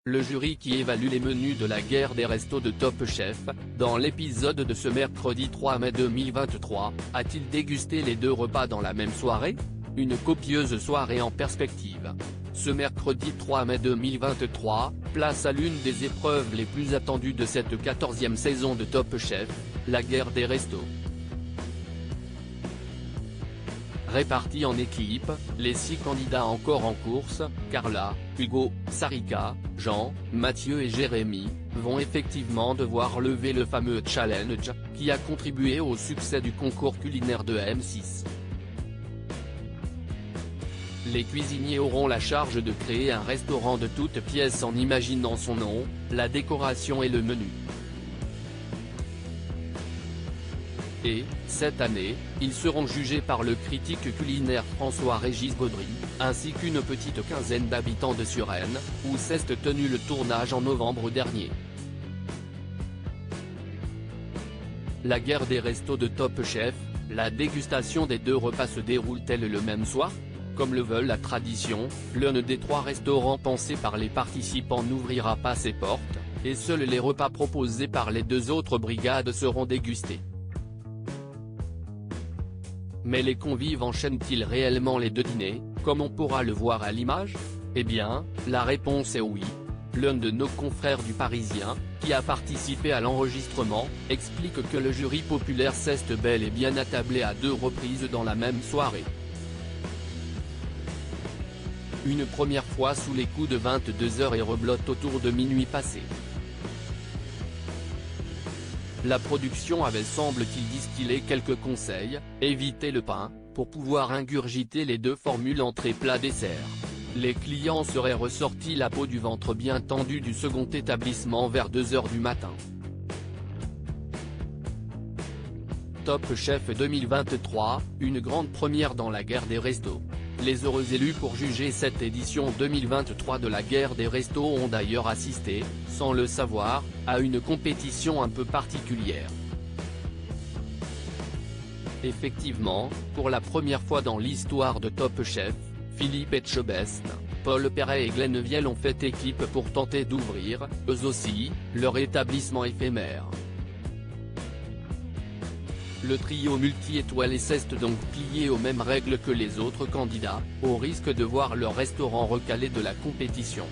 le jury qui évalue les menus de la guerre des restos de Top Chef, dans l'épisode de ce mercredi 3 mai 2023, a-t-il dégusté les deux repas dans la même soirée? Une copieuse soirée en perspective. Ce mercredi 3 mai 2023, place à l'une des épreuves les plus attendues de cette 14e saison de Top Chef, la guerre des restos. Répartis en équipes, les 6 candidats encore en course, Carla, Hugo, Sarika, Jean, Mathieu et Jérémy, vont effectivement devoir lever le fameux challenge, qui a contribué au succès du concours culinaire de M6. Les cuisiniers auront la charge de créer un restaurant de toutes pièces en imaginant son nom, la décoration et le menu. Et, cette année, ils seront jugés par le critique culinaire François-Régis Gaudry, ainsi qu'une petite quinzaine d'habitants de Suresnes, où s'est tenu le tournage en novembre dernier. La guerre des restos de Top Chef, la dégustation des deux repas se déroule-t-elle le même soir? Comme le veut la tradition, l'un des 3 restaurants pensés par les participants n'ouvrira pas ses portes, et seuls les repas proposés par les 2 autres brigades seront dégustés. Mais les convives enchaînent-ils réellement les 2 dîners, comme on pourra le voir à l'image? Eh bien, la réponse est oui. L'un de nos confrères du Parisien, qui a participé à l'enregistrement, explique que le jury populaire s'est bel et bien attablé à 2 reprises dans la même soirée. Une première fois sous les coups de 22h et reblotte autour de minuit passé. La production avait semble-t-il distillé quelques conseils, éviter le pain, pour pouvoir ingurgiter les 2 formules entrée-plat-dessert. Les clients seraient ressortis la peau du ventre bien tendue du second établissement vers 2h du matin. Top Chef 2023, une grande première dans la guerre des restos. Les heureux élus pour juger cette édition 2023 de la guerre des restos ont d'ailleurs assisté, sans le savoir, à une compétition un peu particulière. Effectivement, pour la première fois dans l'histoire de Top Chef, Philippe Etchebest, Paul Perret et Glenn Viel ont fait équipe pour tenter d'ouvrir, eux aussi, leur établissement éphémère. Le trio multi-étoilé s'est donc plié aux mêmes règles que les autres candidats, au risque de voir leur restaurant recalé de la compétition.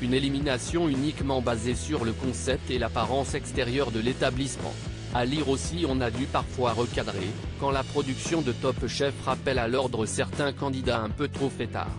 Une élimination uniquement basée sur le concept et l'apparence extérieure de l'établissement. À lire aussi, on a dû parfois recadrer, quand la production de Top Chef rappelle à l'ordre certains candidats un peu trop fêtards.